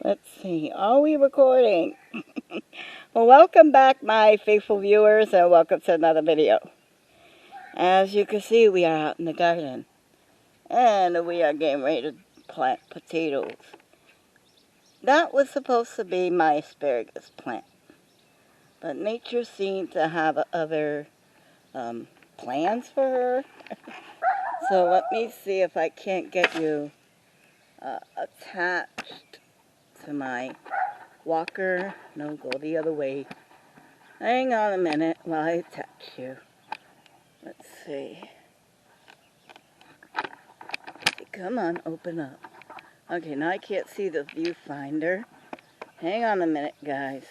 Let's see, are we recording? Well, welcome back, my faithful viewers, and welcome to another video. As you can see, we are out in the garden, and we are getting ready to plant potatoes. That was supposed to be my asparagus plant, but nature seemed to have other plans for her. So let me see if I can't get you attached to my walker. No, go the other way. Hang on a minute while I attach you. Let's see. Come on, open up. Okay, now I can't see the viewfinder. Hang on a minute, guys.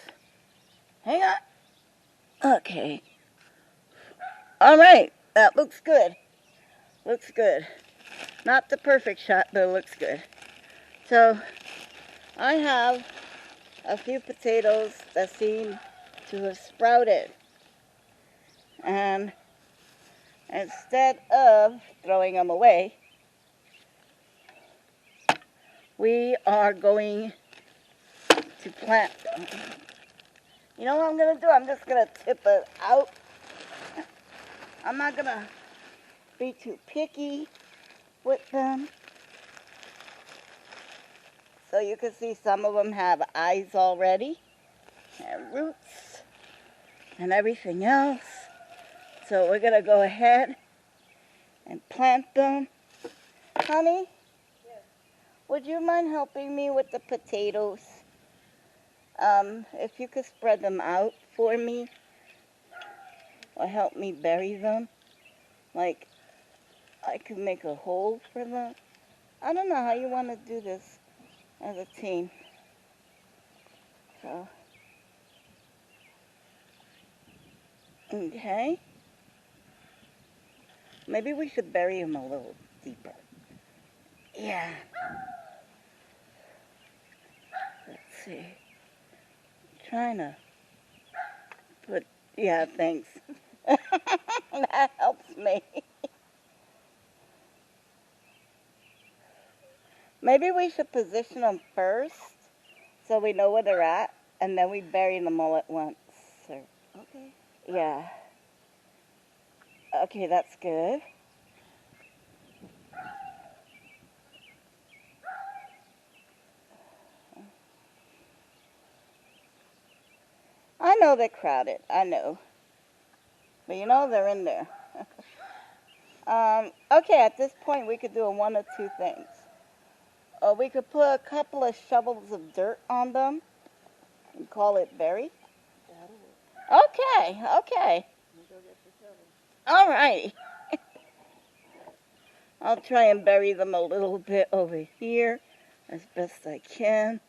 Hang on. Okay. Alright, that looks good. Looks good. Not the perfect shot, but it looks good. So, I have a few potatoes that seem to have sprouted. And instead of throwing them away, we are going to plant them. You know what I'm going to do? I'm just going to tip it out. I'm not going to be too picky with them. So you can see some of them have eyes already, and roots, and everything else. So we're going to go ahead and plant them. Honey? Yes. Would you mind helping me with the potatoes? If you could spread them out for me, or help me bury them. Like, I could make a hole for them. I don't know how you want to do this as a team. So, okay. Maybe we should bury them a little deeper. Yeah. Let's see. Trying to put, yeah, thanks. That helps me. Maybe we should position them first so we know where they're at, and then we bury them all at once. Or, okay. Yeah. Okay, that's good. I know they're crowded. I know. But you know they're in there. Okay, at this point we could do one of two things. We could put a couple of shovels of dirt on them and call it bury. Okay, okay. All right. I'll try and bury them a little bit over here as best I can.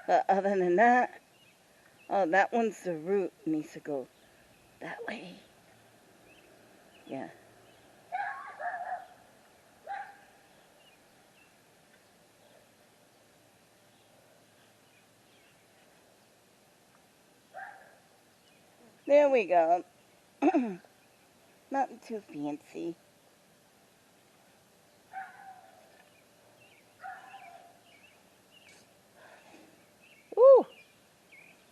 But other than that, oh, that one's the root. Needs to go that way. Yeah. There we go. Nothing too fancy. Ooh.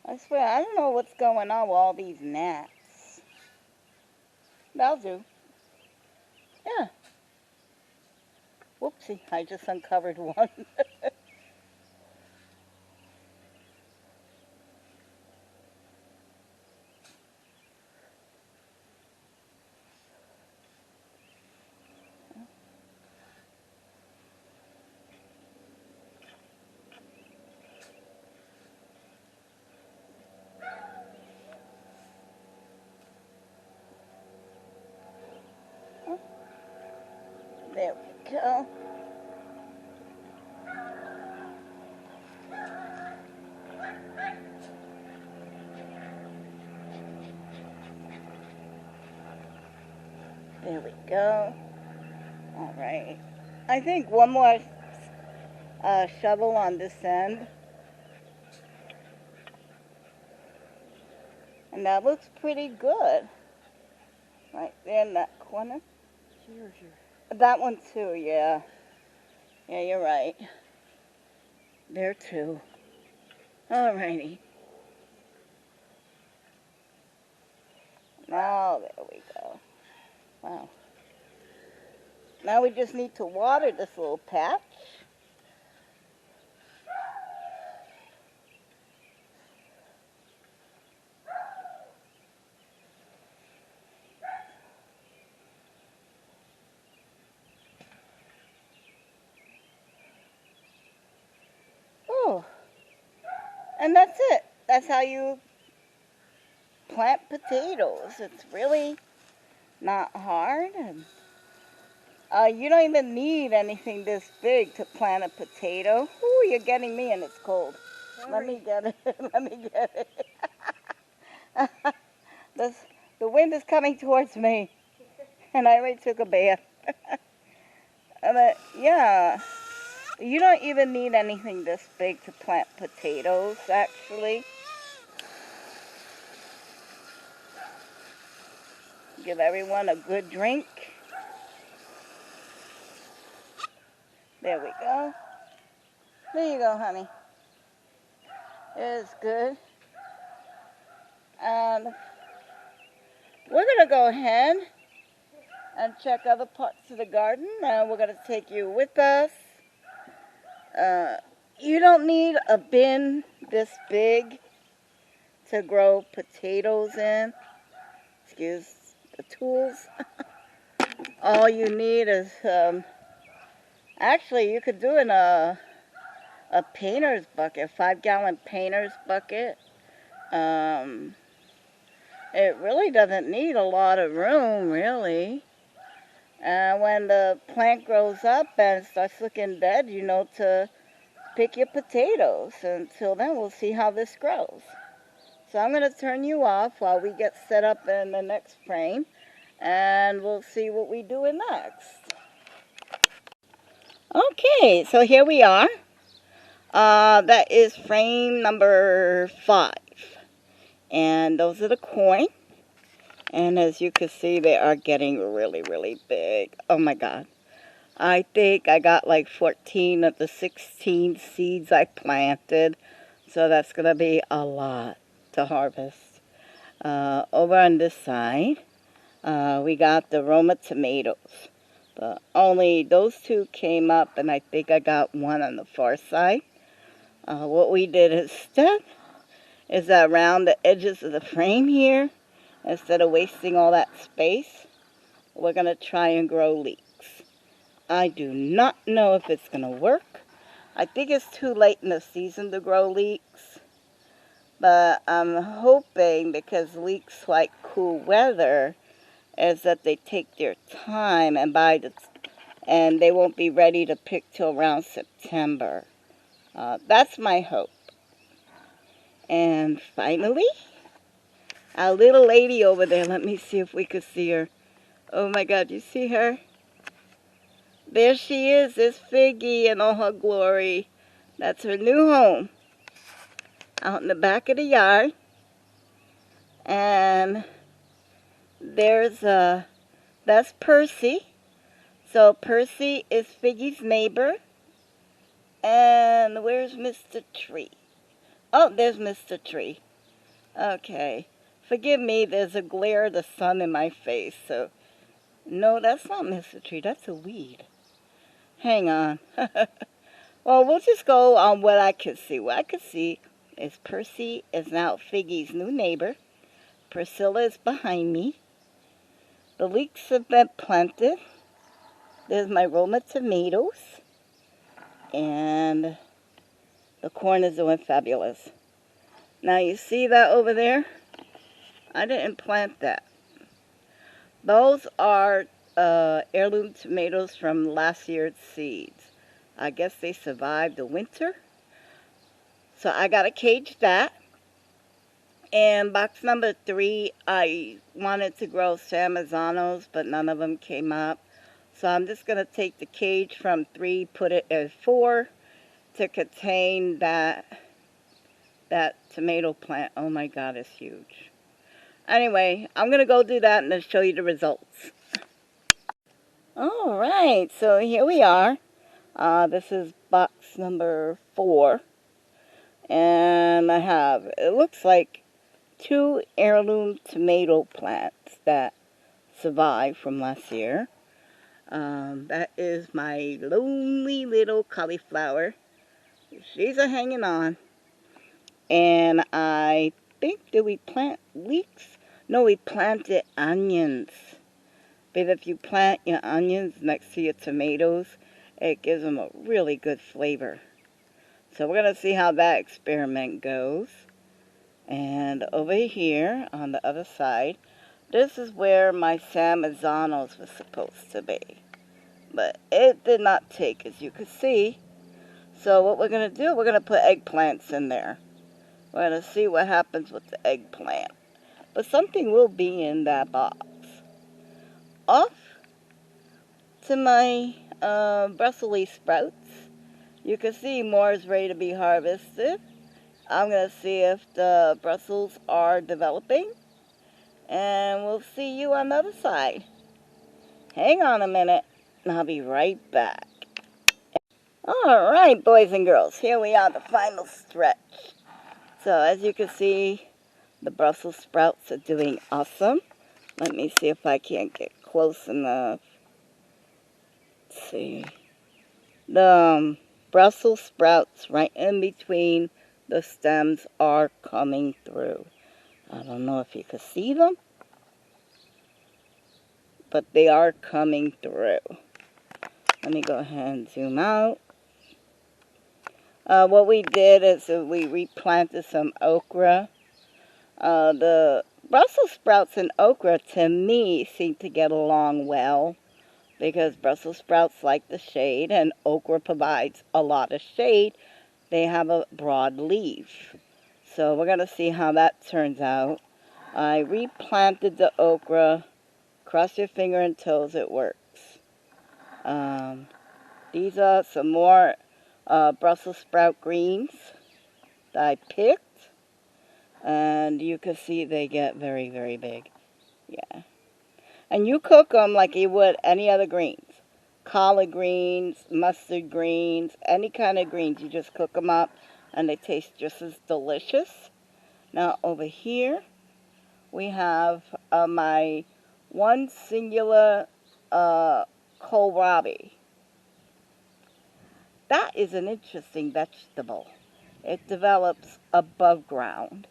I swear, I don't know what's going on with all these gnats. That'll do. Yeah. Whoopsie, I just uncovered one. There we go. There we go. All right. I think one more shovel on this end. And that looks pretty good. Right there in that corner. Here. That one too, yeah. Yeah, you're right. There too. Alrighty. Now, there we go. Wow. Now we just need to water this little patch. Oh, and that's it. That's how you plant potatoes. It's really not hard. And, you don't even need anything this big to plant a potato. Ooh, you're getting me and it's cold. Sorry. Let me get it. Let me get it. this, the wind is coming towards me. And I already took a bath. But yeah, you don't even need anything this big to plant potatoes, actually. Give everyone a good drink. There we go. There you go, honey. It's good. And we're going to go ahead and check other parts of the garden. And we're going to take you with us. You don't need a bin this big to grow potatoes in. Excuse the tools. All you need is, actually you could do in a painter's bucket, 5-gallon painter's bucket. It really doesn't need a lot of room, really. When the plant grows up and starts looking dead, you know to pick your potatoes. Until then, we'll see how this grows. So I'm going to turn you off while we get set up in the next frame, and we'll see what we do in next. Okay, so here we are. That is frame number 5. And those are the corn. And as you can see, they are getting really, really big. Oh my God. I think I got like 14 of the 16 seeds I planted. So that's going to be a lot to harvest. Over on this side, we got the Roma tomatoes. But only those 2 came up, and I think I got 1 on the far side. What we did instead is that around the edges of the frame here, instead of wasting all that space, we're going to try and grow leeks. I do not know if it's going to work. I think it's too late in the season to grow leeks. But I'm hoping, because leeks like cool weather, is that they take their time and and they won't be ready to pick till around September. That's my hope. And finally, our little lady over there. Let me see if we could see her. Oh my God, you see her? There she is. It's Figgy in all her glory. That's her new home. Out in the back of the yard. And there's that's Percy. So Percy is Figgy's neighbor. And where's Mr. Tree? Oh, there's Mr. Tree. Okay. Forgive me, there's a glare of the sun in my face. So, no, that's not Mr. Tree. That's a weed. Hang on. Well, we'll just go on what I could see. What I could see is Percy is now Figgy's new neighbor. Priscilla is behind me. The leeks have been planted. There's my Roma tomatoes. And the corn is doing fabulous. Now you see that over there? I didn't plant that. Those are heirloom tomatoes from last year's seeds. I guess they survived the winter. So I got to cage that. And box number 3, I wanted to grow Samazanos, but none of them came up. So I'm just going to take the cage from 3, put it in 4 to contain that tomato plant. Oh my God, it's huge. Anyway, I'm going to go do that and then show you the results. Alright, so here we are. This is box number 4. And I have, it looks like 2 heirloom tomato plants that survived from last year. That is my lonely little cauliflower. She's a hanging on. And I think, did we plant leeks? No, we planted onions. But if you plant your onions next to your tomatoes, it gives them a really good flavor. So we're going to see how that experiment goes. And over here on the other side, this is where my San Mazzanos was supposed to be. But it did not take, as you can see. So what we're going to do, we're going to put eggplants in there. We're going to see what happens with the eggplant. But something will be in that box. Off to my Brussels sprouts. You can see more is ready to be harvested. I'm going to see if the Brussels are developing. And we'll see you on the other side. Hang on a minute, and I'll be right back. Alright, boys and girls, here we are, the final stretch. So as you can see, the Brussels sprouts are doing awesome. Let me see if I can't get close enough. Let's see. The Brussels sprouts right in between the stems are coming through. I don't know if you can see them, but they are coming through. Let me go ahead and zoom out. What we did is we replanted some okra. The Brussels sprouts and okra, to me, seem to get along well because Brussels sprouts like the shade and okra provides a lot of shade. They have a broad leaf. So we're going to see how that turns out. I replanted the okra. Cross your finger and toes it works. These are some more Brussels sprout greens that I picked. And you can see they get very, very big. Yeah. And you cook them like you would any other greens. Collard greens, mustard greens, any kind of greens. You just cook them up and they taste just as delicious. Now over here we have my one singular kohlrabi. That is an interesting vegetable. It develops above ground.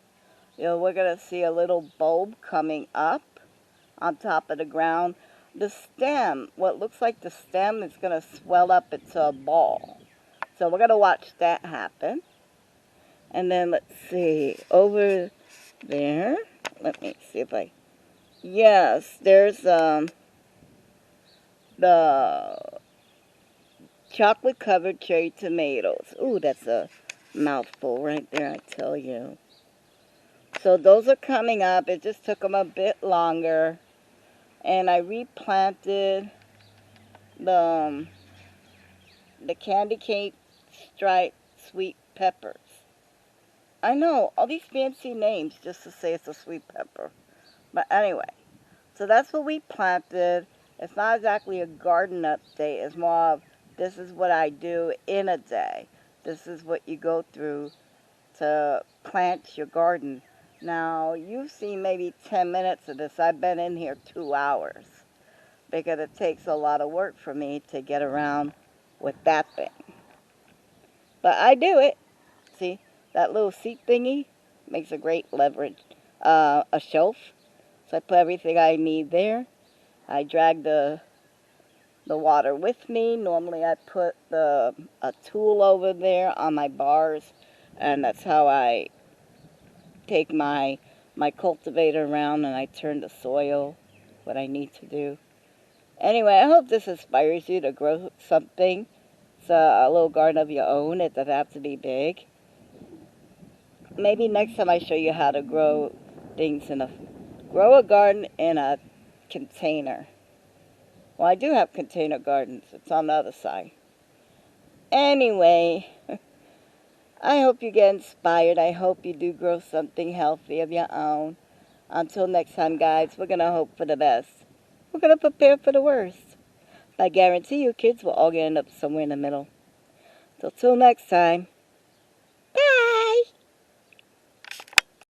You know, we're going to see a little bulb coming up on top of the ground. The stem, what looks like the stem, is going to swell up into a ball. So we're going to watch that happen. And then let's see, over there, let me see if I, yes, there's the chocolate covered cherry tomatoes. Ooh, that's a mouthful right there, I tell you. So those are coming up. It just took them a bit longer. And I replanted the candy cane striped sweet peppers. I know, all these fancy names just to say it's a sweet pepper. But anyway, so that's what we planted. It's not exactly a garden update. It's more of, this is what I do in a day. This is what you go through to plant your garden. Now, you've seen maybe 10 minutes of this. I've been in here 2 hours because it takes a lot of work for me to get around with that thing. But I do it. See, that little seat thingy makes a great leverage, a shelf. So I put everything I need there. I drag the water with me. Normally I put a tool over there on my bars, and that's how I take my cultivator around and I turn the soil, what I need to do. Anyway, I hope this inspires you to grow something. It's a little garden of your own. It doesn't have to be big. Maybe next time I show you how to grow things grow a garden in a container. Well, I do have container gardens. It's on the other side. Anyway, I hope you get inspired. I hope you do grow something healthy of your own. Until next time, guys, we're going to hope for the best. We're going to prepare for the worst. I guarantee you kids will all end up somewhere in the middle. So till next time.